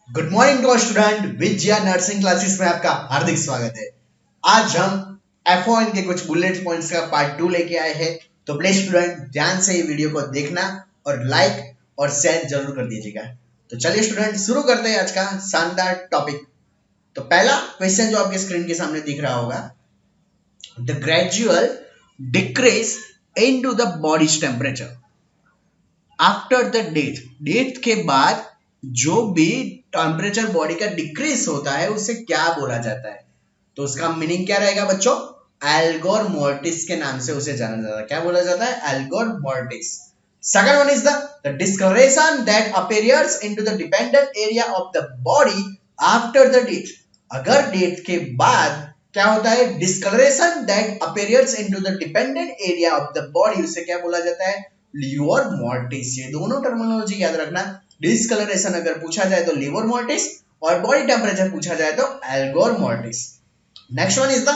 Good morning to student Vijaya nursing classes में आपका हार्दिक स्वागत है। आज हम F1 के कुछ बुलेट पॉइंट्स का पार्ट 2 लेके आए हैं। तो प्लीज स्टूडेंट ध्यान से ये वीडियो को देखना और लाइक और शेयर जरूर कर दीजिएगा। तो चलिए स्टूडेंट शुरू करते हैं आज का शानदार टॉपिक। तो पहला क्वेश्चन जो आपके स्क्रीन के सामने दिख रहा होगा, the gradual decrease into the bodies temperature after the death के बाद जो भी टेम्परेचर बॉडी का डिक्रीज होता है उसे क्या बोला जाता है? तो उसका मीनिंग क्या रहेगा बच्चों? एल्गोर मोर्टिस के नाम से उसे जाना जाता है। क्या बोला जाता है? Algor mortis. Second one is the discoloration that appears into the dependent area of the body after the death. अगर डेथ के बाद क्या होता है? Discoloration that appears into the dependent area of the body, उसे क्या बोला जाता है? Livor mortis. ये दोनों टर्मिनोलॉजी याद रखना। डिस्कलरेशन अगर पूछा जाए तो लिवर मोर्टिस और बॉडी टेम्परेचर पूछा जाए तो algor mortis. Next one is the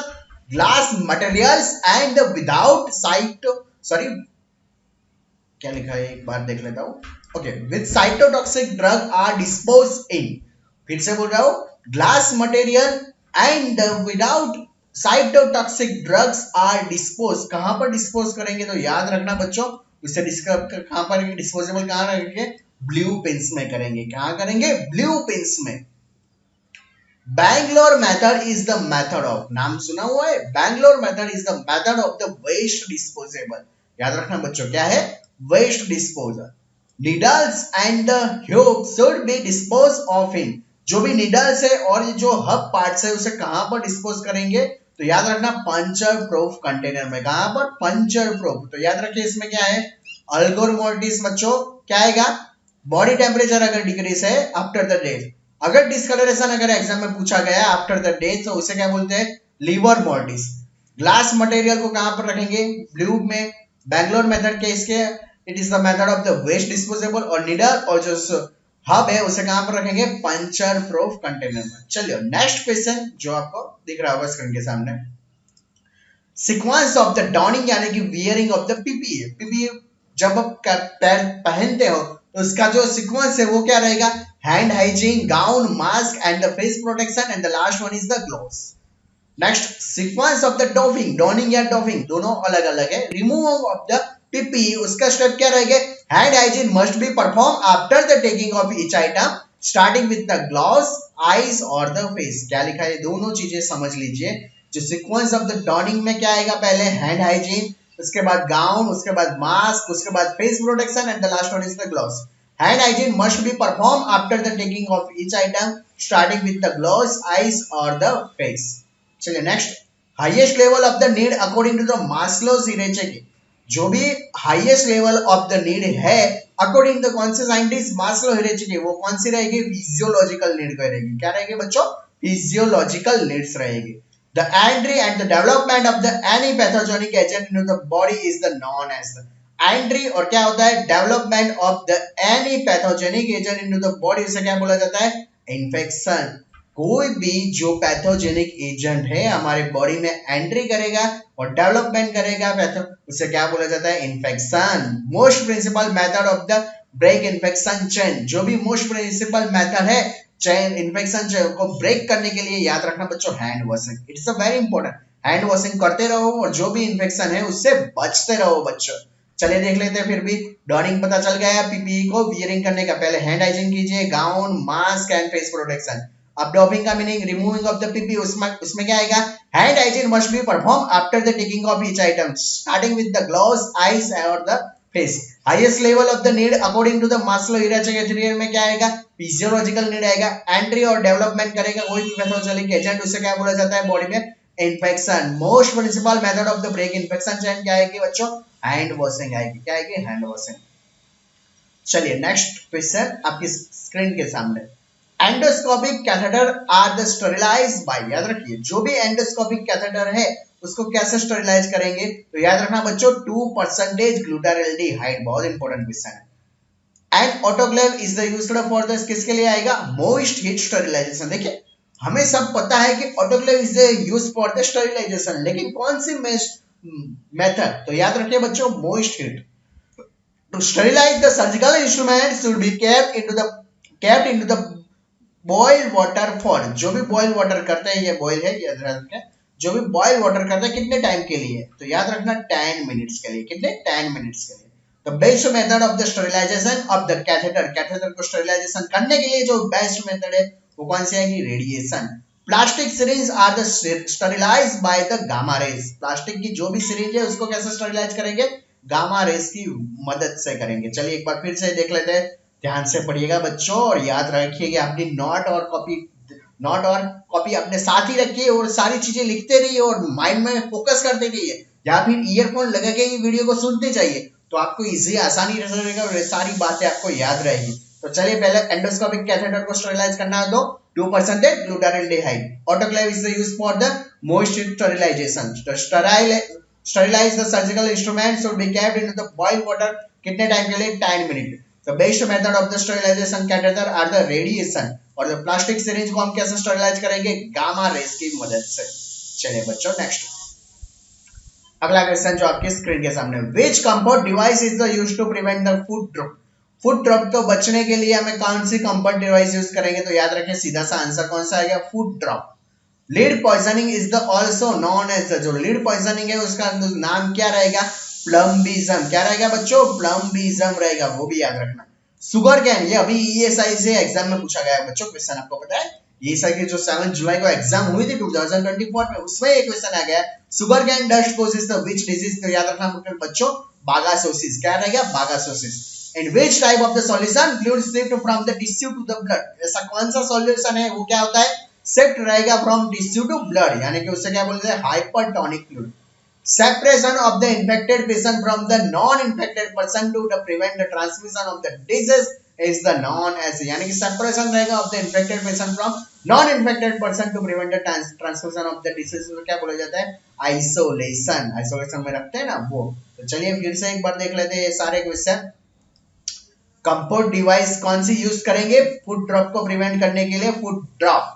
glass materials and without क्या लिखा है एक बार देख लेता हूं। Okay, with cytotoxic drug are dispose in. फिर से बोल रहा हूं, glass material and without cytotoxic drugs are dispose. कहां पर डिस्पोज करेंगे? तो याद रखना बच्चों, उसे कहां पर डिस्पोजेबल कहां रखेंगे? ब्लू पिंस में करेंगे। कहां करेंगे? ब्लू पिंस में। Bangalore method is the method of, नाम सुना हुआ है? Bangalore method is the method of the waste disposable. याद रखना बच्चों, क्या है? Waste disposal. Needles and the hub should be dispose off in. जो भी नीडल्स है और जो हब पार्ट्स है उसे कहां पर डिस्पोज करेंगे? तो याद रखना पंचर प्रूफ कंटेनर में। कहां पर? Puncture proof. तो याद रखिए इसमें क्या है? एल्गोर मोर्टिस बच्चों क्या आएगा? बॉडी टेम्परेचर अगर डिक्रीज है आफ्टर द डेथ। अगर डिस्कलरेशन अगर एग्जाम में पूछा गया आफ्टर द डेथ तो उसे क्या बोलते हैं? Liver mortis. ग्लास मटेरियल को कहां पर रखेंगे? ब्लू में। बैंगलोर मेथड के इसके it is the method of the waste disposable. और नीडल और जो हब है उसे कहां पर रखेंगे? पंचर प्रूफ कंटेनर में। चलिए नेक्स्ट क्वेश्चन जो आपको दिख रहा होगा स्क्रीन के सामने, सीक्वेंस ऑफ द डॉनिंग यानी कि wearing of the PPE. PPE जब आप पहनते हो तो उसका जो सीक्वेंस है वो क्या रहेगा? Hand hygiene, gown, mask and the face protection and the last one is the gloves. Next, sequence of the doffing, dawning या डॉफिंग दोनों अलग अलग है। रिमूव ऑफ द पीपीई, उसका स्टेप क्या रहेगा? Hand hygiene must be perform after the taking off each item starting with the gloves, eyes और the face. क्या लिखा है? दोनों चीजें समझ लीजिए। जो सीक्वेंस ऑफ द डॉनिंग में क्या आएगा? पहले हैंड हाइजीन, उसके बाद गाउन, उसके बाद मास्क, उसके बाद face protection and the last one is the gloves. Hand hygiene must be perform after the taking off each item starting with the gloves, eyes और द फेस। चलिए next, highest level of the need according to the Maslow's hierarchy. जो भी highest level of the need है according to कौन से scientist? Maslow हिरेचेकी। वो कौन सी रहेगी? फिजियोलॉजिकल नीड रहेगी। क्या रहेगी बच्चों? फिजियोलॉजिकल नीड्स रहेगी। The entry and the development of the any pathogenic agent into the body is the known as the entry। और क्या होता है? development of the any pathogenic agent into the body, उसे क्या बोला जाता है? इन्फेक्शन। कोई भी जो पैथोजेनिक एजेंट है हमारे बॉडी में एंट्री करेगा और डेवलपमेंट करेगा उसे क्या बोला जाता है? Infection. Most principal method of the break infection chain, जो भी मोस्ट प्रिंसिपल मेथड है चेन इन्फेक्शन चेन को ब्रेक करने के लिए, याद रखना बच्चों, hand washing. It's a very important. Hand washing करते रहो और जो भी इन्फेक्शन है उससे बचते रहो बच्चों। चलिए देख लेते हैं। फिर भी डॉनिंग पता चल गया, पीपीई को वियरिंग करने का पहले हैंड हाइजीन कीजिए, gown, mask and face protection. अब डॉपिंग का meaning removing off the PP, उसमें क्या आएगा? Hand hygiene must be perform after the taking off each item starting with the gloves, eyes और the face. Highest level of the need according to the Maslow hierarchy में क्या आएगा? Physiological need आएगा। Entry और development करेगा कोई भी pathogenic agent, उसे क्या बोला जाता है बॉडी में? Infection. Most principal method of the break infection chain क्या आएगी बच्चों? हैंड वॉशिंग आएगी। क्या आएगी? Hand washing. चलिए नेक्स्ट क्वेश्चन आपकी स्क्रीन के सामने, endoscopic catheter are the sterilised by. याद रखिए जो भी एंडोस्कोपिक कैथेटर है उसको कैसे स्टेरिलाइज करेंगे? तो याद रखना बच्चों 2% ग्लूटाराल्डिहाइड। बहुत इंपॉर्टेंट क्वेश्चन है। And autoclave is the used for the, किसके लिए आएगा? Moist heat sterilisation. देखिए हमें सब पता है कि autoclave is used for the sterilisation, लेकिन कौन सी मेथड? तो याद रखिए बच्चों moist heat. To sterilize the surgical instruments should be kept into the boil water for, जो भी बॉइल वाटर करते हैं, ये बॉइल है, याद रखना, जो भी बॉइल वाटर करता है कितने टाइम के लिए, तो याद रखना 10 मिनट्स के लिए, कितने 10 मिनट्स के लिए। तो best method of the sterilisation of the catheter, catheter को स्टरलाइजेशन करने के लिए जो बेस्ट मेथड है वो कौन सी आएगी, radiation. Plastic syringe are the sterilised by the gamma rays, plastic की जो भी सिरिंज है उसको कैसे स्टरलाइज करेंगे, गामा रेज की मदद से करेंगे। चलिए एक बार फिर से देख लेते हैं, ध्यान से पढ़िएगा बच्चों और याद रखिएगा, अपनी नोट और कॉपी अपने साथ ही रखिए और सारी चीजें लिखते रहिए और माइंड में फोकस करते रहिए, या फिर ईयरफोन लगा के ही वीडियो को सुनते जाइए, तो आपको इजी आसानी रहेगा और ये सारी बातें आपको याद रहेगी। तो चलिए पहले एंडोस्कोपिक कैथेटर को स्टरलाइज करना है तो 2% glutaraldehyde, autoclave is the use for the most sterilisation, sterilise the surgical instrument should be kept in the boiled water, कितने टाइम के लिए, 10 minute. The best method of the sterilisation catheter are the radiation, और the plastic syringe को हम कैसे sterilise करेंगे, gamma rays की मदद से। चलिए बच्चों नेक्स्ट, अगला क्वेश्चन जो आपकी स्क्रीन के सामने, which comfort device is the used to prevent the food drop, food drop तो बचने के लिए हमें कौन सी कंफर्ट डिवाइस यूज करेंगे, तो याद रखें सीधा सा आंसर कौन सा आएगा, food drop. Lead poisoning is the also known as the, जो लीड पॉइजनिंग है उसका नाम क्या रहेगा, प्लम्बिज्म, क्या रहेगा बच्चों, प्लम्बिज्म रहेगा, वो भी याद रखना। शुगर कैन, ये अभी ईएसआई से एग्जाम में पूछा गया है बच्चों, क्वेश्चन आपको पता है, ईएसआई की जो 7 जुलाई को एग्जाम हुई थी 2024 में, उसमें एक क्वेश्चन आ गया, sugar cane dust causes the which disease, तो याद रखना बच्चों, बागासोसिस, क्या रहेगा, bagassosis. In which type of the solution fluid shift from the tissue to the blood, ऐसा कौन सा सॉल्यूशन है वो क्या होता है, शिफ्ट रहेगा फ्रॉम टिश्यू टू ब्लड, यानी कि उससे क्या बोलते हैं, hypertonic fluid. Separation of the infected patient from the non-infected person to prevent the transmission of the disease is the known as, यानी कि separation रहेगा of the infected patient from non-infected person to prevent the transmission of the disease, तो क्या बोला जाता है, isolation, isolation में रखते हैं ना वो। तो चलिए फिर से एक बार देख लेते हैं ये सारे क्वेश्चन। कंफर्ट डिवाइस कौन सी यूज करेंगे फूड ड्रॉप को प्रिवेंट करने के लिए, फूड ड्रॉप।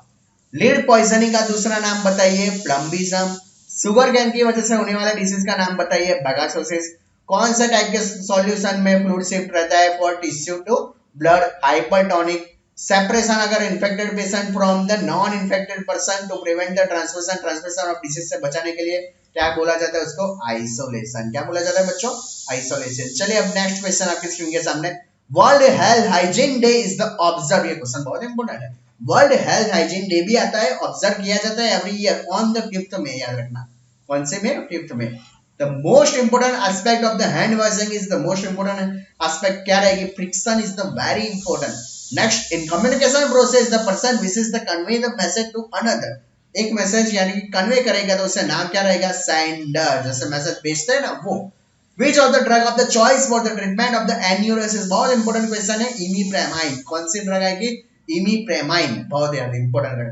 लीड पॉइजनिंग का दूसरा नाम बताइए, प्लम्बिज्म। शुगर कैन की वजह से होने वाला डिसीज का नाम बताइए, बागासोसिस। कौन सा टाइप के सॉल्यूशन में फ्लूइड शिफ्ट रहता है, for tissue to blood, hypertonic. Separation अगर infected patient from the non infected person to prevent the transmission of disease से बचाने के लिए क्या बोला जाता है उसको, आइसोलेशन, क्या बोला जाता है बच्चों, आइसोलेशन। चलिए अब नेक्स्ट क्वेश्चन आपकी स्क्रीन के सामने, world health hygiene day is the observe, ये क्वेश्चन बहुत इंपॉर्टेंट है। वर्ल्ड हेल्थ हाइजीन डे भी आता है, ऑब्जर्व किया जाता है every year on the 5th में, याद रखना कौन से में, 5th में। The most important aspect of the hand washing is the most important aspect क्या रहेगी, friction is the very important. Next, in communication process the person wishes the convey the message to another, एक message यानी कि convey करेगा तो उसका नाम क्या रहेगा, सेंडर, जैसे मैसेज भेजते हैं ना वो। Which of the drug of the choice for the treatment of the enuresis, बहुत इंपॉर्टेंट क्वेश्चन है, इमीप्रेमाइन, कौन सी ड्रग आएगी, इमीप्रेमाइन, बहुत याद इंपॉर्टेंट है।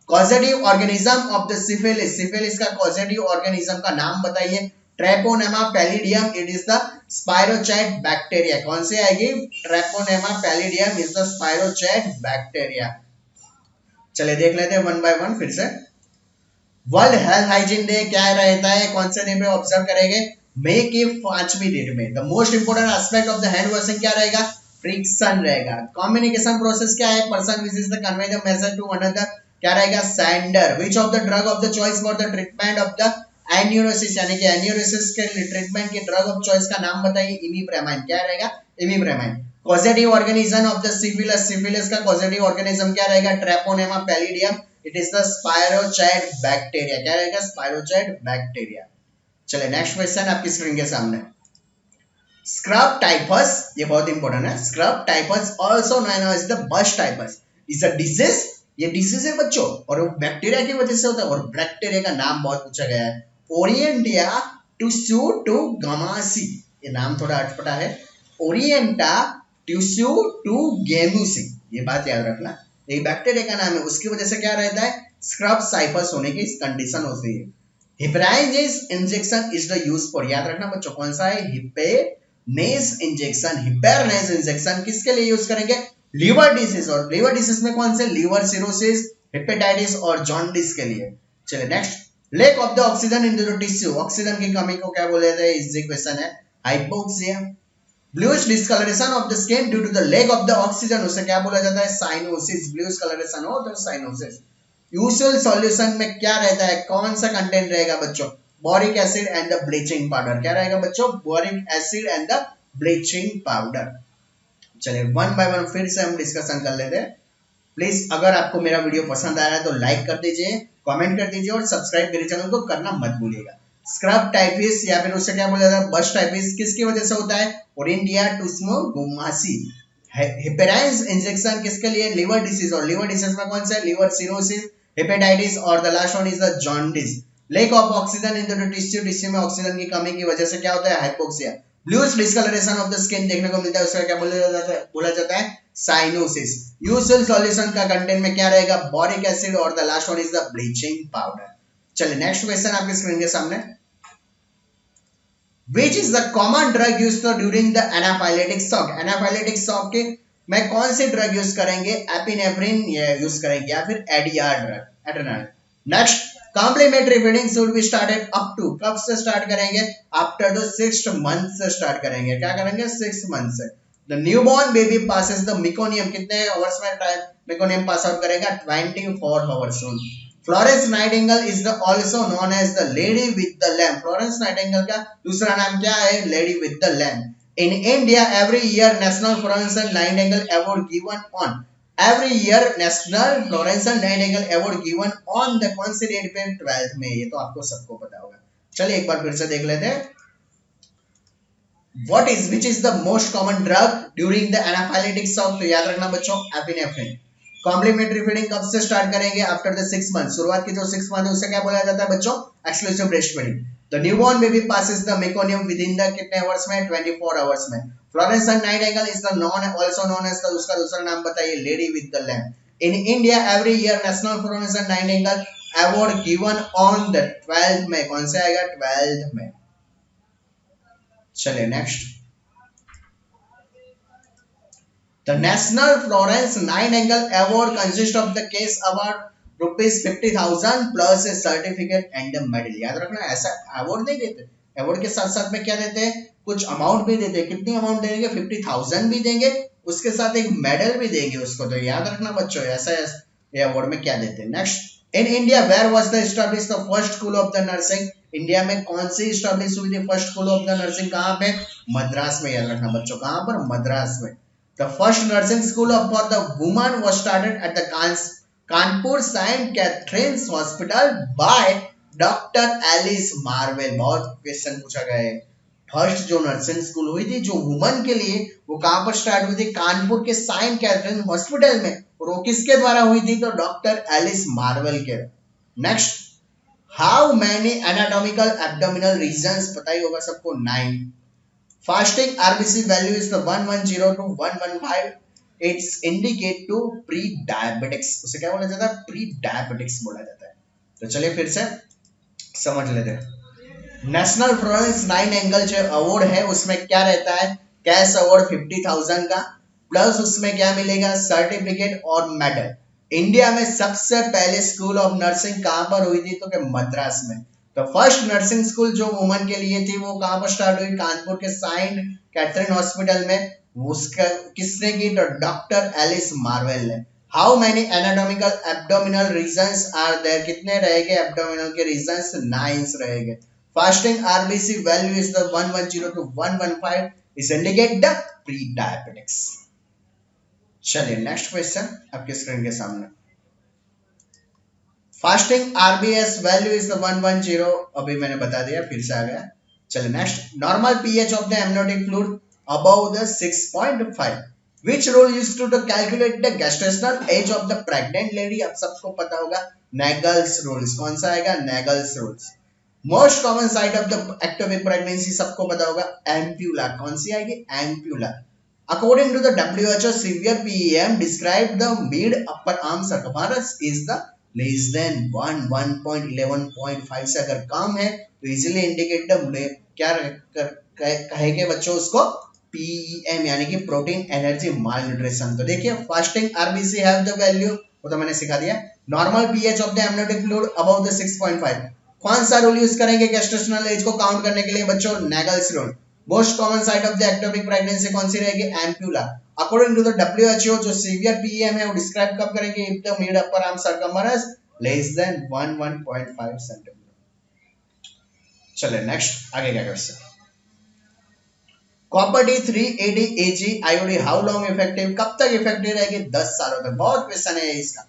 Causative organism of the syphilis, syphilis का कॉजेटिव ऑर्गेनिज्म का नाम बताइए, treponema pallidum, it is the spirochete bacteria, कौन सी आएगी, treponema pallidum is the spirochete bacteria. चलिए देख लेते हैं वन बाय वन फिर से। वर्ल्ड हेल्थ हाइजीन डे क्या रहता है, कौन से डे पे ऑब्जर्व करेंगे, मई की 5वीं डेट में। The most important aspect of the hand washing क्या रहेगा, फ्रिक्शन रहेगा। कम्युनिकेशन प्रोसेस क्या है, person wishes the convey the message to another, क्या रहेगा, sender. Which of the drug of the choice for the treatment of the enuresis, यानी कि एन्यूरोसिस के ट्रीटमेंट के ड्रग ऑफ चॉइस का नाम बताइए, इमीप्रेमाइन, क्या रहेगा, imipramine. Causative organism of the syphilis, syphilis का कॉजेटिव ऑर्गेनिज्म क्या रहेगा, treponema pallidum, it is the spirochete bacteria, क्या रहेगा, स्पाइरोचैट बैक्टीरिया। चलिए नेक्स्ट क्वेश्चन आपकी स्क्रीन के सामने, स्क्रब टाइफस, ये बहुत इंपॉर्टेंट है। Scrub typhus also known as the bust typhus is a disease, ये डिजीज है बच्चों और वो बैक्टीरिया की वजह से होता है, और बैक्टीरिया का नाम बहुत पूछा गया है, ओरिएंटिया ट्यूस्यूटोगमासी, ये नाम थोड़ा अटपटा है, ओरिएंटा ट्यूस्यूटोगेमुसी, ये बात याद रखना, ये बैक्टीरिया का नाम है, उसकी वजह से क्या रहता है, स्क्रब टाइफस होने की कंडीशन होती है। Heparinase injection is the use for, याद रखना बच्चों कौन सा है, हिपेनेस इंजेक्शन, हिपेरनेस इंजेक्शन किसके लिए यूज करेंगे, लीवर डिसीज, और लीवर डिसीज में कौन से, लीवर सिरोसिस, हेपेटाइटिस और जॉन्डिस के लिए। चलिए next, lack of the oxygen in the tissue, oxygen की कमी को क्या बोले जाते हैं, इजी क्वेश्चन है, hypoxia. Bluish discolouration of the skin due to the lack of the oxygen, उसे क्या बोला जाता है? साइनोसिस। ब्लूइश कलरेशन हो तो साइनोसिस। यूजुअल सॉल्यूशन में क्या रहता है, कौन सा कंटेंट रहेगा बच्चों? Boric acid and the bleaching powder. क्या रहेगा बच्चों? Boric acid and the bleaching powder. चलिए वन बाय वन फिर से हम डिस्कशन कर लेते हैं। प्लीज अगर आपको मेरा वीडियो पसंद आया है तो लाइक कर दीजिए, कमेंट कर दीजिए और सब्सक्राइब मेरे चैनल को करना मत भूलिएगा। स्क्रब टाइफिस या फिर उससे क्या बोला जाता है? बस्ट टाइफिस किसकी वजह से होता है? ओरिंडिया टुस्मोगोमासी। हेपेराइन्स इंजेक्शन किसके लिए? Liver disease. और लिवर डिसीज में कौन सा है? लिवर सिरोसिस, हेपेटाइटिस और the last one is the jaundice. Lack of oxygen in the tissue, tissue में ऑक्सीजन की कमी की वजह से क्या होता है? Hypoxia. Bluish discolouration of the skin देखने को मिलता है, उसका क्या बोला जाता है? साइनोसिस। यूजुअल सॉल्यूशन का कंटेंट में क्या रहेगा? बोरिक एसिड और the last one is the bleaching powder. चलिए नेक्स्ट क्वेश्चन आपके स्क्रीन के सामने। Which is the common drug used during the anaphylactic shock? Anaphylactic shock के में कौन सी ड्रग यूज करेंगे? एपिनेफ्रिन यूज करेंगे या फिर ADR drug, adrenaline. Next, complementary feeding should be started up to, कब से स्टार्ट करेंगे? आफ्टर द 6th मंथ से स्टार्ट करेंगे। क्या करेंगे? 6 मंथ से। The newborn baby passes the meconium, कितने आवर्स में मेकोनियम पास आउट करेगा? 24 hours. Florence Nightingale is the also known as the lady with the lamp. Florence Nightingale का दूसरा नाम क्या है? Lady with the lamp. In India every year national Florence Nightingale award given on, every year national Florence Nightingale award given on the कौन से date पे? 12th में। ये तो आपको सबको पता होगा। चलिए एक बार फिर से देख लेते हैं। which is the most common drug during the anaphylactic shock? तो याद रखना बच्चों, एपिनेफ्रिन। कॉम्प्लीमेंट्री फीडिंग कब से स्टार्ट करेंगे? After the 6 month. शुरुआत की जो 6 मंथ है उसे क्या बोला जाता है बच्चों? Exclusive breast feeding. The newborn baby passes the meconium within the कितने आवर्स में? 24 आवर्स में। Florence Nightingale is the also known as the, उसका दूसरा नाम बताइए? Lady with the lamp. In India every year national Florence Nightingale award given on the 12th में। कौन से आएगा? 12th में। चलिए next. The National Florence Nightingale Award consists of the case award ₹50,000 plus a certificate and a medal। याद रखना, ऐसा award नहीं देते, अवार्ड के साथ साथ में क्या देते हैं? कुछ अमाउंट भी देते हैं। कितनी अमाउंट देंगे? 50,000 भी देंगे, उसके साथ एक मेडल भी देंगे उसको। तो याद रखना बच्चों, ऐसा ये अवार्ड में क्या देते हैं। Next, in India where was the establish the first school of the nursing? India में कौन सी एस्टैब्लिश हुई थी first school of the nursing? कहाँ पे? मद्रास में। याद रखना बच्चों, कहाँ पर? मद्रास में। The first nursing school for the woman was started at the Kanpur St. Catherine's Hospital by Dr. Alice Marvel। बहुत क्वेश्चन पूछा गया है। फर्स्ट जो नर्सिंग स्कूल हुई थी जो वुमन के लिए, वो कहां पर स्टार्ट हुई थी? कानपुर के सेंट कैथरीन हॉस्पिटल में। और वो किसके द्वारा हुई थी? तो डॉक्टर एलिस मार्वेल के। Next, how many anatomical abdominal regions? पता ही होगा सबको, 9। Fasting RBC value is the 110 to 115. It's indicate to pre-diabetics। उसे क्या बोला जाता है? Pre-diabetics बोला जाता है। तो चलिए फिर से समझ लेते हैं। नेशनल फ्लोरेंस नाइटिंगेल जो अवार्ड है उसमें क्या रहता है? कैश अवार्ड 50,000 का, प्लस उसमें क्या मिलेगा? सर्टिफिकेट और मेडल। इंडिया में सबसे पहले स्कूल ऑफ नर्सिंग कहां पर हुई थी? तो मद्रास में। तो फर्स्ट नर्सिंग स्कूल जो वुमन के लिए थी वो कहां पर स्टार्ट हुई? कानपुर के सेंट कैथरीन हॉस्पिटल में। उसका किसने की? तो डॉक्टर एलिस मार्वेल ने। How many anatomical abdominal regions are there? कितने रहेंगे एब्डोमिनल के रीजन्स? 9 रहेंगे। Fasting RBC value is the 110 to 115 is indicate the pre diabetics. चलिए नेक्स्ट क्वेश्चन आपके स्क्रीन के सामने। Fasting RBS value is the 110, अभी मैंने बता दिया, फिर से आ गया। चलिए next, normal pH of the amniotic fluid above the 6.5। Which rule used to calculate the gestational age of the pregnant lady? अब सबको पता होगा, नेगल्स रूल्स। कौन सा आएगा? Naegele's rules. Most common site of the ectopic pregnancy सबको पता होगा, एम्प्यूला। कौन सी आएगी? Ampulla. According to the WHO, severe PEM describe the mid upper arm circumference is the less than 1.11.5 से अगर कम है तो इजीली इंडिकेट द क्या कहेंगे बच्चों उसको? PEM यानी कि प्रोटीन एनर्जी माल न्यूट्रिशन। तो देखिए, fasting RBC have the value, वो तो मैंने सिखा दिया। Normal pH of the amniotic fluid above the 6.5। कौन सा रूल यूज करेंगे गेस्टेशनल एज को काउंट करने के लिए बच्चों? Naegele's rule. Most common site of the ectopic pregnancy कौन सी रहेगी? Ampulla. According to the WHO जो सीवियर पीएम है वो डिस्क्राइब कब करेंगे? If the mid upper arm circumference less than 1.5 centimetre. चलिए नेक्स्ट आगे क्या question. Copper D 380 AG IOD how long effective, कब तक इफेक्टिव रहेगी? 10 सालों तक। बहुत क्वेश्चन है इसका।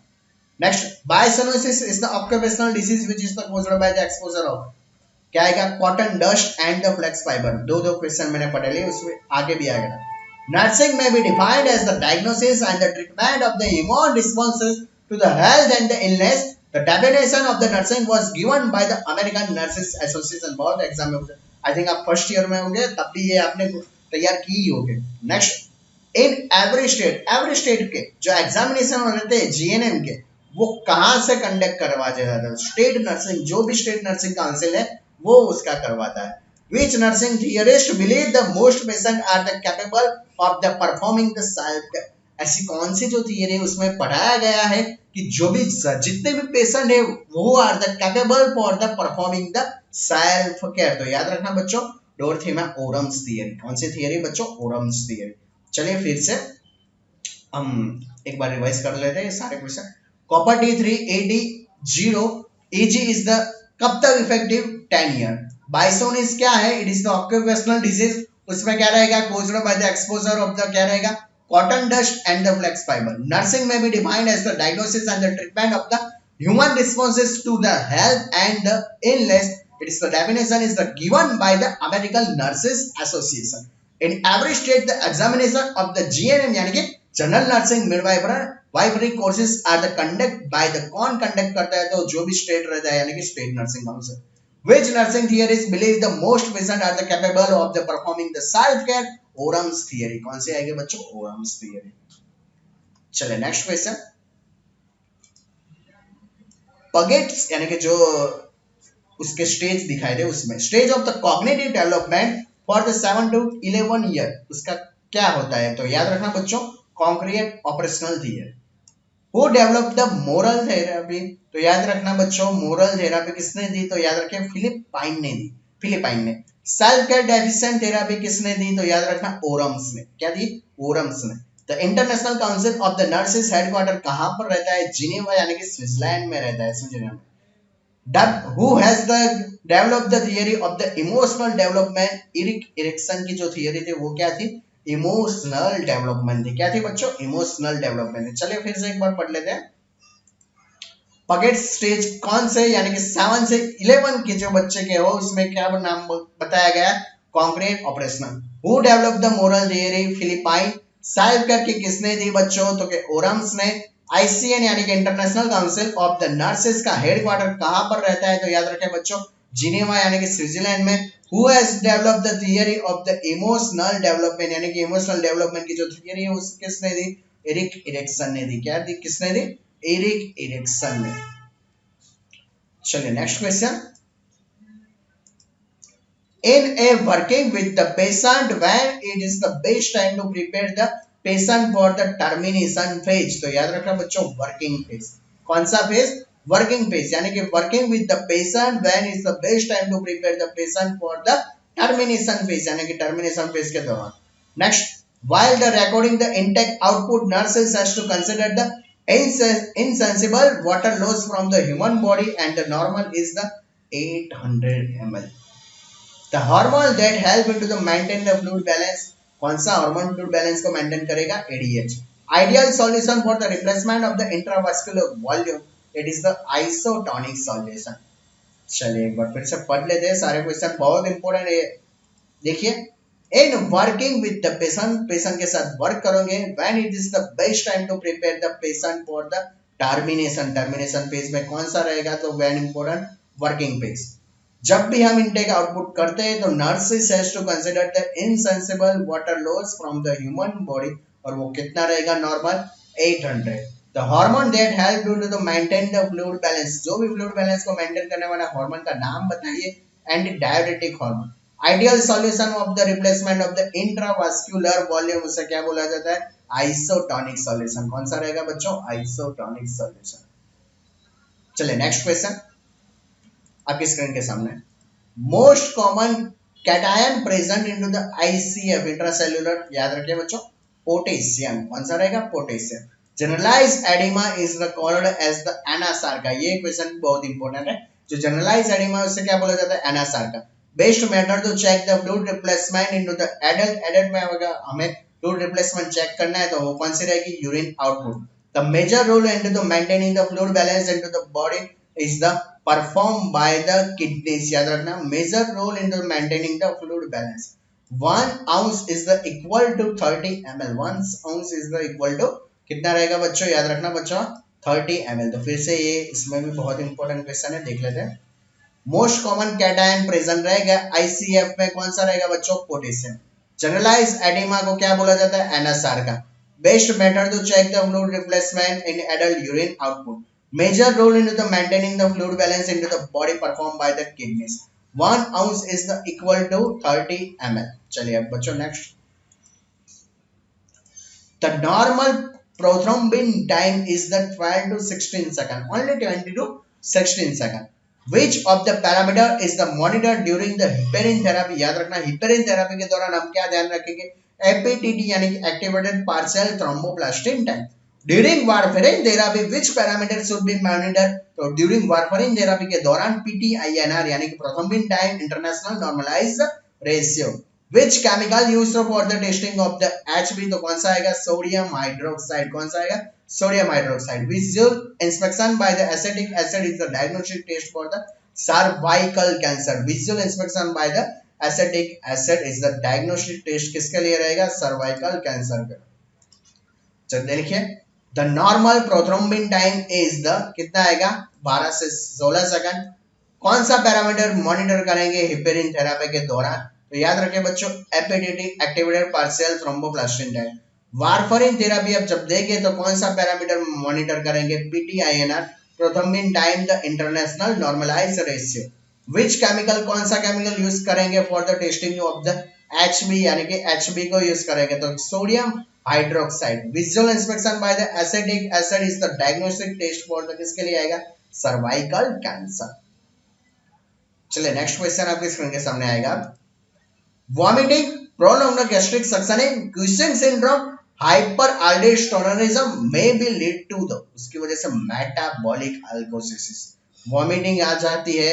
Next, byssinosis is the occupational disease which is caused by the exposure of, क्या आएगा? Cotton dust and the flax fibre. दो क्वेश्चन मैंने पढ़े लिए, उसमें आगे भी आएगा। नर्सिंग में be defined as the diagnosis and the treatment of the immune responses to the health and the illness. The definition of the nursing was given by the American nurses association. बहुत exam में होते, I think आप first year में होंगे तब भी ये आपने तैयार की ही होगी। नेक्स्ट, इन एवरी स्टेट के जो एग्जामिनेशन होते हैं जीएनएम के, वो कहां से कंडक्ट करवाया जाता है? स्टेट नर्सिंग, जो भी स्टेट नर्सिंग काउंसिल है वो उसका करवाता है। Which nursing theorist believe the most patient are the capable of the performing the self care? ऐसी कौन सी जो थियरी उसमें पढ़ाया गया है कि जो भी जितने भी पेशेंट है वो are the capable for the performing the self care. तो याद रखना बच्चों, डोरथीमा ओरम्स थियरी। कौन सी थियरी बच्चों? ओरम्स थियरी। चलिए फिर से हम एक बार रिवाइज कर लेते हैं सारे question. Copper D380 AG is the कब तक इफेक्टिव? 10 ईयर। बायसोनिस क्या है? It is the occupational disease, उसमें क्या रहेगा? Caused by the exposure of the, क्या रहेगा? Cotton dust and the flax fibre. Nursing में भी defined as the diagnosis and the treatment of the human responses to the health and the illness. It is the definition is the given by the American nurses association. In every state the examination of the GNM यानी कि general nursing midwifery courses are the conduct by the, कौन conduct करता है? तो जो भी state रहता है यानी कि state nursing council. Which nursing theories believe the most patients are the capable of the performing the self care? Orams theory। कौन सी आएगी बच्चों? Orams theory। चलिए नेक्स्ट क्वेश्चन। पगेट्स यानी कि जो उसके स्टेज दिखाई दे, उसमें stage of the cognitive development for the 7 to 11 year, उसका क्या होता है? तो याद रखना बच्चों, concrete operational theory. Who developed the moral therapy? तो याद रखना बच्चों, मोरल थेरापी किसने दी? तो याद रखें फिलिपाइन ने दी, फिलिपाइन ने। सेल्फ केयर डेफिशिएंट थेरापी किसने दी? तो याद रखना ओरम्स ने। क्या दी? ओरम्स ने। The international council of the nurses headquarter कहां पर रहता है? जिनेवा यानी कि स्विट्जरलैंड में रहता है, Switzerland. Who has the developed the theory of the emotional development? Eric Erikson की जो थियरी थी वो क्या थी? इमोशनल डेवलपमेंट थी। क्या थी बच्चों? Emotional development. चलिए फिर से एक बार पढ़ लेते हैं। पगेट स्टेज कौन से यानी कि 7 से 11 के जो बच्चे के हो, उसमें क्या नाम बताया गया? Concrete operational. Who develop the moral theory? Philippine. Self care की किसने दी बच्चों? तो के ओरम्स ने। आईसीएन यानी कि international council of the nurses का हेडक्वार्टर कहां पर रहता है? तो याद रखें बच्चों, जिनेवा यानी कि स्विट्जरलैंड में। Who has developed the theory of the emotional development यानी कि इमोशनल डेवलपमेंट की जो थियरी है उस किसने दी? एरिक इरिक्सन ने दी। क्या दी? किसने दी? एरिक इरिक्सन ने। चलिए next question. In a working with the patient, when it is the best time to prepare the patient for the termination phase? तो याद रखना बच्चों, वर्किंग फेज। कौन सा फेज? वर्किंग फेज यानी कि working with the patient when is the best time to prepare the patient for the termination phase यानी कि टर्मिनेशन फेज के दौरान। Next, while the recording the intake output, nurses has to consider the insensible water loss from the human body and the normal is the 800 ml. The hormone that help into the maintain the fluid balance, कौन सा hormone fluid balance को maintain करेगा? ADH। Ideal solution for the replacement of the intravascular volume, it is the isotonic solution। चलिए एक बार फिर से पढ़ लेते हैं सारे क्वेश्चन, बहुत इंपॉर्टेंट है। देखिए, in working with the patient, patient के साथ वर्क करोगे, when it is the best time to prepare the patient for the termination, termination phase में कौन सा रहेगा? तो वेरी इंपॉर्टेंट, वर्किंग फेज। जब भी हम इनटेक आउटपुट करते हैं तो nurses has to consider the insensible water loss from the human body, और वो कितना रहेगा? Normal 800। The hormone that help to maintain the fluid balance, जो भी फ्लूइड बैलेंस को मेंटेन करने वाला हार्मोन का नाम बताइए? Anti diuretic hormone. Ideal solution of the replacement of the intravascular volume, उसे क्या बोला जाता है? Isotonic solution. कौन सा रहेगा बच्चों? Isotonic solution. चलिए नेक्स्ट क्वेश्चन आपकी स्क्रीन के सामने। Most common cation present into the ICF intracellular, याद रखिए बच्चों, पोटेशियम। कौन सा रहेगा? Potassium. Generalize oedema is called as the anasarca, ये क्वेश्चन बहुत इंपॉर्टेंट है। जो जनरलाइज एडिमा उससे क्या बोला जाता है? Anasarca. Best method to check the fluid replacement into the adult, adult में अगर हमें फ्लूइड रिप्लेसमेंट चेक करना है तो वो कौन सी रहेगी? Urine output. The major role into the maintaining the fluid balance into the body is the performed by the kidneys, याद रखना, major role in the maintaining the fluid balance. 1 ounce is the equal to 30 ml, 1 ounce is the equal to कितना रहेगा बच्चों? याद रखना बच्चों, 30 ml। तो फिर से ये इसमें भी बहुत इंपॉर्टेंट क्वेश्चन है, देख लेते हैं। मोस्ट कॉमन कैटायन प्रेजेंट रहेगा ICF में, कौन सा रहेगा बच्चों? पोटेशियम। जनरलाइज एडिमा को क्या बोला जाता है? Anasarca. Best method to check the fluid replacement in adult urine output. Major role into the maintaining the fluid balance into the body performed by the kidneys. 1 ounce is the equal to 30 ml. चलिए अब बच्चों next. The normal prothrombin time is the 12 to 16 second. Only 20 to 16 second. Which of the parameter is the monitored during the heparin therapy? याद रखना, heparin therapy के दौरान हम क्या ध्यान रखेंगे? APTT यानी कि activated partial thromboplastin time. During warfarin therapy, which parameter should be monitored? तो during warfarin therapy के दौरान PTINR यानी कि prothrombin time international normalized ratio. Which chemical used for the testing of the HB? तो कौन सा आएगा? Sodium hydroxide. कौन सा आएगा? Sodium hydroxide. Visual inspection by the acetic acid is the diagnostic test for the cervical cancer. Visual inspection by the acetic acid is the diagnostic test किसके लिए रहेगा? cervical cancer का। चलिए देखिए, the normal prothrombin time is the कितना आएगा? 12 से 16 second. कौन सा पैरामीटर मॉनिटर करेंगे हेपेरिन थेरेपी के दौरान? तो याद रखिए बच्चों, APTT activated partial thromboplastin time. Warfarin therapy अब जब देंगे तो कौन सा पैरामीटर मॉनिटर करेंगे? PTINR, prothrombin time the international normalised ratio. Which chemical, कौन सा केमिकल यूज करेंगे for the testing of the HB यानी कि HB को यूज करेंगे तो sodium hydroxide. Visual inspection by the acetic acid is the diagnostic test for the किसके लिए आएगा? Cervical cancer. चलिए नेक्स्ट क्वेश्चन आपके स्क्रीन के सामने आएगा। Vomiting, prolonged gastric suctioning, Cushing syndrome, hyperaldosteronism may be lead to the, उसकी वजह से मेटाबॉलिक अल्कोसिस। वॉमिटिंग आ जाती है,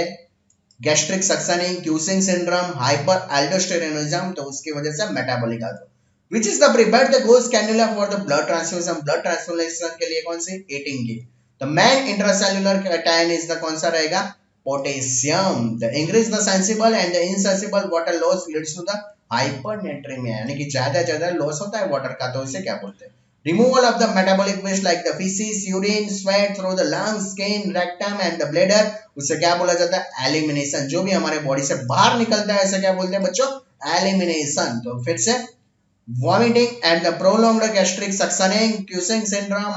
गैस्ट्रिक सक्सेनिंग, क्यूसिंग सिंड्रोम, हाइपरअल्डोस्टेरोनिज्म, तो उसकी वजह से metabolic अल्को। Which is the preferred the gauge cannula for the blood transfusion? blood transfusion के लिए कौन सी? 18 की। The main intracellular cation is the कौन सा रहेगा? Potassium. The increase the sensible and the insensible water loss leads to the hypernatremia, यानी कि ज्यादा लॉस होता है वाटर का, तो इसे क्या बोलते हैं? Removal of the metabolic waste like the feces, urine, sweat through the lungs, skin, rectum and the bladder, उसे क्या बोला जाता है? Elimination। जो भी हमारे बॉडी से बाहर निकलता है इसे क्या बोलते हैं बच्चों? Elimination। तो फिर से vomiting and the prolonged gastric suctioning, Cushing syndrome,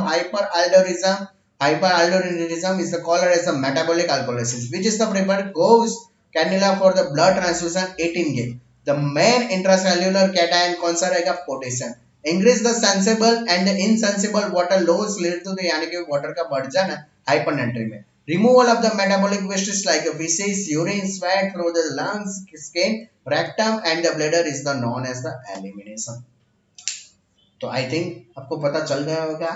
hyperaldosteronism is the called as a metabolic alkalosis. Which is the preferred gauge cannula for the blood transfusion? 18 gauge. The main intracellular cation कौन सा रहेगा? Potassium. Increase the sensible and the insensible water loss lead to the यानी कि water का बढ़ जाना hypernatremia. Removal of the metabolic wastes like feces, urine, sweat through the lungs, skin, rectum and the bladder is the known as the elimination. तो I think आपको पता चल गया होगा।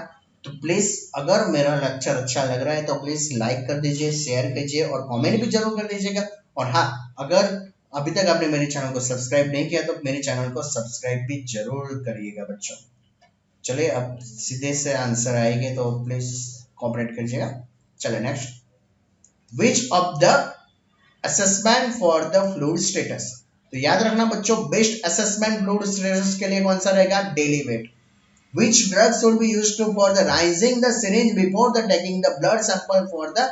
तो प्लीज अगर मेरा लेक्चर अच्छा लग रहा है तो प्लीज लाइक कर दीजिए, शेयर कीजिए और कमेंट भी जरूर कर दीजिएगा। और हाँ, अगर अभी तक आपने मेरे चैनल को सब्सक्राइब नहीं किया तो मेरे चैनल को सब्सक्राइब भी जरूर करिएगा बच्चों। चलिए अब सीधे से आंसर आएंगे तो प्लीज कोऑपरेट कीजिएगा। चलिए next. Which of the assessment for the fluid status? तो याद रखना बच्चों, बेस्ट असेसमेंट फ्लूइड स्टेटस के लिए कौन सा रहेगा? Daily wait. Which drug should be used to for the raising the syringe before the taking the blood sample for the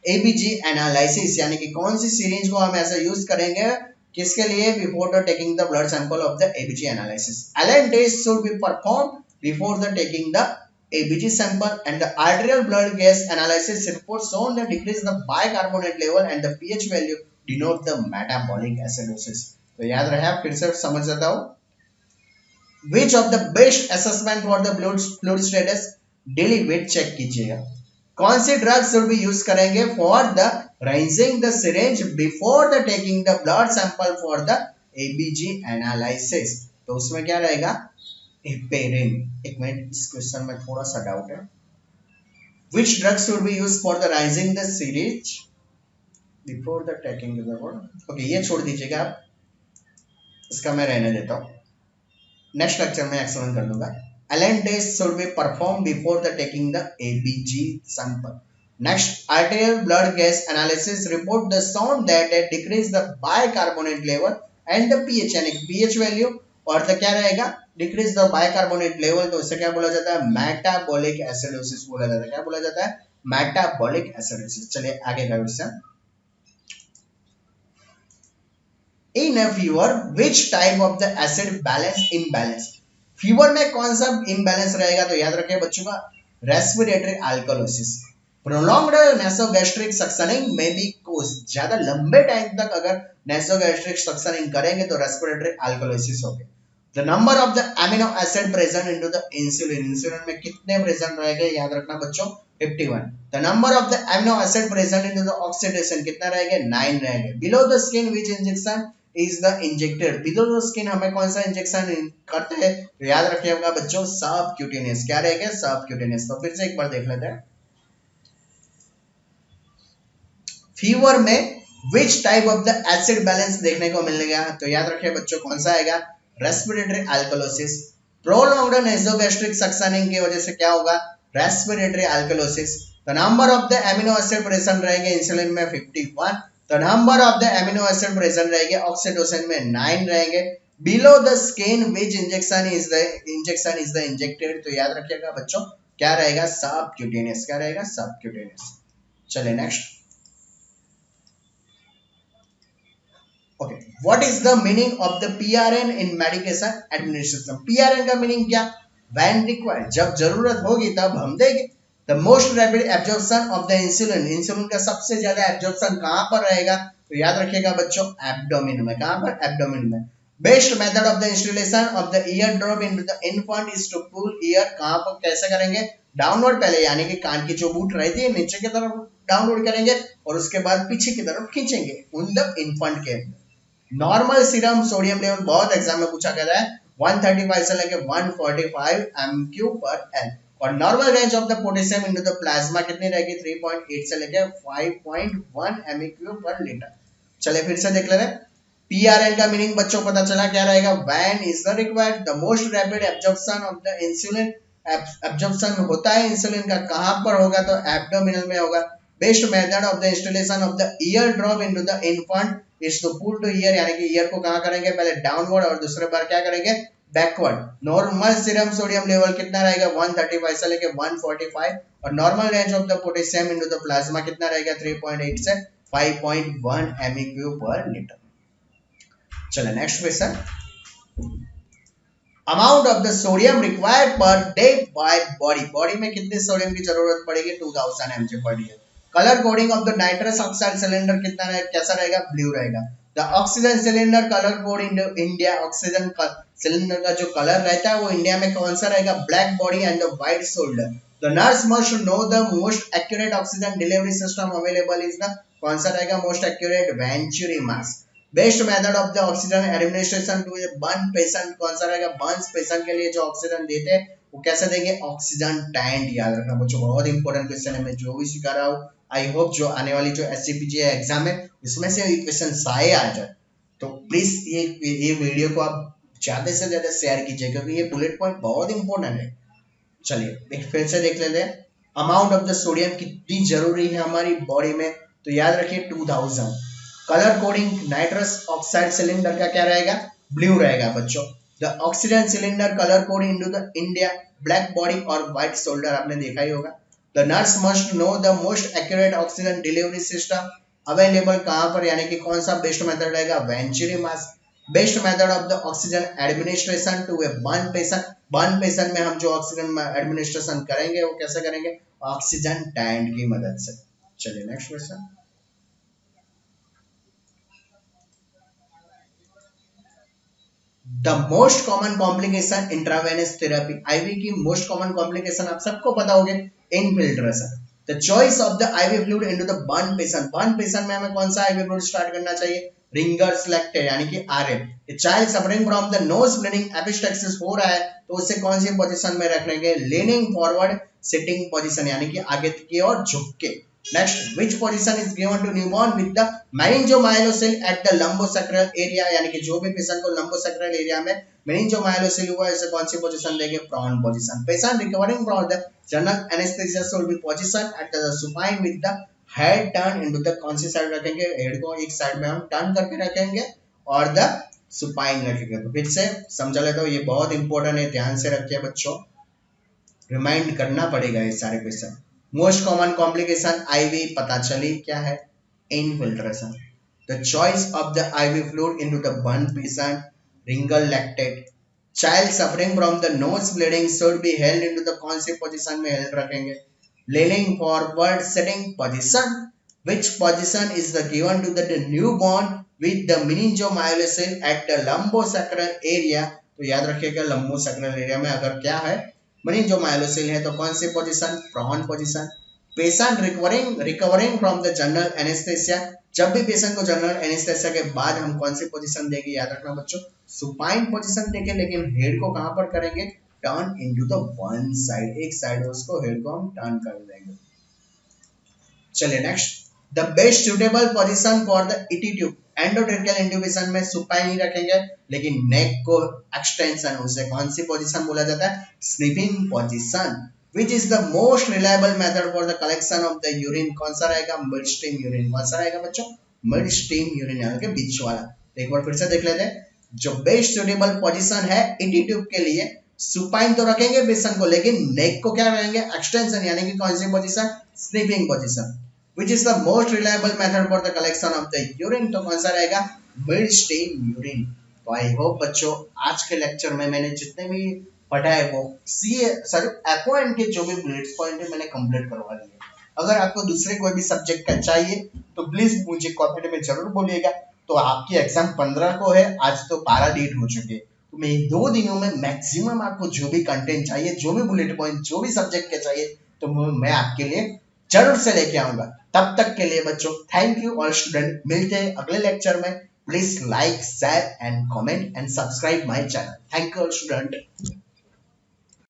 ABG analysis? यानी कि कौन सी सिरिंज को हम ऐसा यूज करेंगे किसके लिए? Before the taking the blood sample of the ABG analysis. Allen test should be performed before the taking the ABG sample and the arterial blood gas analysis report shown that decrease the bicarbonate level and the pH value denote the metabolic acidosis. तो याद रहे, आप फिर से समझ जाता हूँ। Which of the best assessment for the fluid status? Daily weight check कीजिएगा। कौन सी ड्रग शुड भी यूज करेंगे for the raising the syringe before the taking the blood sample for the ABG analysis। तो उसमें क्या रहेगा, हेपेरिन। एक मिनट, इस क्वेश्चन में थोड़ा सा डाउट है। Which drug should be used for the raising the syringe before the taking the blood? Okay, ये छोड़ दीजिएगा आप, इसका मैं रहने देता हूँ, नेक्स्ट लेक्चर में एक्सप्लेन कर दूंगा। Allen test should be performed before the taking the ABG sample। Next, arterial blood gas analysis report the sound that decrease the bicarbonate level and the pH, यानी pH वैल्यू और तो क्या रहेगा, decrease the bicarbonate level. तो इससे क्या बोला जाता है, मेटाबॉलिक एसिडोसिस बोला जाता है। क्या बोला जाता है, मेटाबॉलिक एसिडोसिस। चलिए आगे का question. In a fever which type of the acid balance imbalance. Fever में कौन सा इनबैलेंस रहेगा, तो याद रखिए बच्चों का respiratory alkalosis. Prolonged nasogastric suctioning में भी ज्यादा लंबे टाइम तक अगर नेसोगैस्ट्रिक सक्शनिंग करेंगे तो रेस्पिरेटरी अल्कोलोसिस हो गया। The number of the amino acid present into the insulin, insulin में कितने प्रेजेंट रहेंगे, याद रखना बच्चों 51। The number of the amino acid present into the oxidation कितना रहेंगे, 9 रहेंगे। Below the skin which injection is the injected, below the skin हमें कौन सा इंजेक्शन करते हैं, तो याद रखिएगा बच्चों सबक्यूटेनियस। क्या रहेगा, सबक्यूटेनियस। तो फिर से एक बार देख लेते हैं। फीवर में which type of the acid balance देखने को मिलेगा, तो याद रखिए बच्चों कौन सा आएगा, respiratory alkalosis. Prolonged nasogastric suctioning की वजह से क्या होगा, respiratory alkalosis. The number of the amino acid present रहेंगे इंसुलिन में 51। The number of the amino acid present रहेंगे ऑक्सीटोसिन में 9 रहेंगे। Below the skin which injection is the injected, तो याद रखिएगा बच्चों क्या रहेगा, सबक्यूटेनियस। क्या रहेगा, सबक्यूटेनियस। चलिए next. Okay, what is the meaning of the PRN in medication administration. PRN का मीनिंग क्या, व्हेन रिक्वायर्ड, जब जरूरत होगी तब हम देंगे। The most rapid absorption of the insulin, insulin का सबसे ज्यादा एब्जॉर्प्शन कहां पर रहेगा, तो याद रखिएगा बच्चों एब्डोमेन में। कहां पर, एब्डोमेन में। Best method of the installation of the ear drop into the infant is to pull ear, कहां पर कैसे करेंगे, डाउनवर्ड पहले, यानी कि कान की जो बूट रहती है नीचे की तरफ डाउनवर्ड करेंगे और उसके बाद पीछे की तरफ खींचेंगे उन द इन्फेंट के अंदर। नॉर्मल सीरम सोडियम लेवल बहुत एग्जाम में पूछा गया है, 135 से लेके 145 एमक्यू पर एल। और normal range of the potassium into the plasma कितनी रहेगी, 3.8 से लेके 5.1 एमक्यू पर लीटर। चलिए फिर से देख ले रहे। पीआरएन का मीनिंग बच्चों पता चला क्या रहेगा, when is the required the most rapid absorption of the insulin. Absorption होता है इंसुलिन का कहां पर होगा, तो एब्डोमिनल में होगा। Best method of the installation of the ear drop into the infant is to pull to ear, यानी कि ईयर को कहां करेंगे, पहले डाउनवर्ड और दूसरे बार क्या करेंगे, backward. Normal serum sodium level कितना रहेगा, 135 से लेके 145। और normal range of the potassium into the plasma कितना रहेगा, 3.8 से 5.1 एमक्यू पर लीटर। चलिए next question. Amount of the sodium required per day by body, body में कितने सोडियम की जरूरत पड़ेगी, 2000 mg per day. Colour coding of the nitrous oxide cylinder कितना रहेगा, कैसा रहेगा, ब्लू रहेगा। The oxygen cylinder colour code in India, oxygen cylinder का जो कलर रहता है वो इंडिया में कौन सा रहेगा, black body and the white shoulder. The nurse must know the most accurate oxygen delivery system available is the, कौन सा रहेगा most accurate, venturi mask. Best method of the oxygen administration to a burn patient, कौन सा रहेगा, Burns patient के लिए जो oxygen देते हैं वो कैसे देंगे, ऑक्सीजन टैंक। याद रखना बच्चों बहुत इंपॉर्टेंट क्वेश्चन है, मैं जो भी सिखा रहा हूँ आई होप जो आने वाली जो एससीपीजी एग्जाम है इसमें से ये क्वेश्चन सारे आ जाए। तो प्लीज ये वीडियो को आप ज्यादा से ज्यादा शेयर कीजिए क्योंकि ये बुलेट पॉइंट बहुत इंपॉर्टेंट है। चलिए फिर से देख लेते हैं। अमाउंट ऑफ द सोडियम कितनी जरूरी है हमारी बॉडी में, तो याद रखिए 2000। Colour coding nitrous oxide cylinder का क्या रहेगा, ब्लू रहेगा बच्चों। The oxygen cylinder colour code into the India, black body और व्हाइट शोल्डर आपने देखा ही होगा। The nurse must know the most accurate oxygen delivery system available कहां पर, यानी कि कौन सा बेस्ट मेथड रहेगा, venturi mask. Best method of the oxygen administration to a burn patient, burn patient में हम जो ऑक्सीजन एडमिनिस्ट्रेशन करेंगे वो कैसे करेंगे, ऑक्सीजन टैंक की मदद से। चलिए next question. The most common complication intravenous therapy, IV की मोस्ट कॉमन कॉम्प्लिकेशन आप सबको पता होंगे, infiltration. The choice of the IV fluid into the burn patient में हमें कौन सा आईवी फ्लूइड स्टार्ट करना चाहिए? रिंगर सिलेक्टेड यानी कि RM. A child suffering from the nose bleeding epistaxis हो रहा है तो उसे कौन सी पोजीशन में रखेंगे? लीनिंग फॉरवर्ड सिटिंग पोजीशन यानी कि आगे की ओर झुक के। Next, which position is given to newborn with the meningomyelocele at the lumbosacral area यानी कि जो भी पेशेंट को लंबोसैक्रल एरिया में मेनिंजोमाइलोसिल हुआ है इसे कौन सी पोजीशन देंगे? Prone position. Patient recovering from the general anaesthesia should be position at the supine with the head turn into the, कौन सी साइड रखेंगे? हेड को एक साइड में हम टर्न करके रखेंगे और द सुपाइन रखेंगे। तो फिर से समझा लेता हूँ, ये बहुत इंपॉर्टेंट है, ध्यान से रखिए बच्चों, रिमाइंड करना पड़ेगा ये सारे question. Most common complication IV पता चली क्या है? Infiltration. The choice of the IV fluid into the burn patient, Ringer lactate. Child suffering from the nose bleeding should be held into the, कौन सी पोजीशन में हेल्ड रखेंगे? Leaning forward sitting position. Which position is the given to the newborn with the meningomyelocele at the lumbosacral area? तो याद रखिएगा lumbosacral area में अगर क्या है मेनिंजोमाइलोसिल है तो कौन सी पोजीशन? Prone position. Patient recovering from the general anaesthesia, जब भी पेशेंट को जनरल एनेस्थेसिया के बाद हम कौन सी पोजीशन देंगे? याद रखना बच्चों, सुपाइन पोजीशन देंगे, लेकिन हेड को कहां पर करेंगे? Turn into the one side, एक साइड उसको हेड को हम टर्न कर देंगे। चलिए next, the best suitable position for the ET tube. Endotracheal intubation में सुपाइन ही रखेंगे, लेकिन नेक को एक्सटेंशन, उसे कौन सी पोजीशन बोला जाता है? Sniffing position. Which is the most reliable method for the collection of the urine? कौन सा रहेगा? Mid stream urine. कौन सा रहेगा बच्चों? मिड स्ट्रीम यूरिन यानी कि बीच वाला। तो एक बार फिर से देख लेते हैं, जो बेस्ट सुटेबल पोजीशन है ईटी ट्यूब के लिए, सुपाइन तो रखेंगे पेशेंट को, लेकिन नेक को क्या रहेंगे? एक्सटेंशन यानी कि कौन सी पोजीशन? Sleeping position. Which is the most reliable method for the collection of the urine? तो कौन सा रहेगा? Mid stream urine. तो आई होप बच्चों आज के लेक्चर में मैंने जितने भी पढ़ा है वो एफओएन के जो भी बुलेट पॉइंट है मैंने कंप्लीट करवा दिए। अगर आपको दूसरे कोई भी सब्जेक्ट का चाहिए तो प्लीज मुझे कमेंट में जरूर बोलिएगा। तो आपकी एग्जाम 15 को है, आज तो 12 डेट हो चुके, तो मैं 2 दिनों में मैक्सिमम आपको जो भी कंटेंट चाहिए, जो भी बुलेट पॉइंट, जो भी सब्जेक्ट के चाहिए, तो मैं आपके लिए जरूर से लेके आऊंगा। तब तक के लिए बच्चों थैंक यू ऑल स्टूडेंट, मिलते हैं अगले लेक्चर में। Please like, share and comment and subscribe my channel. Thank you all student.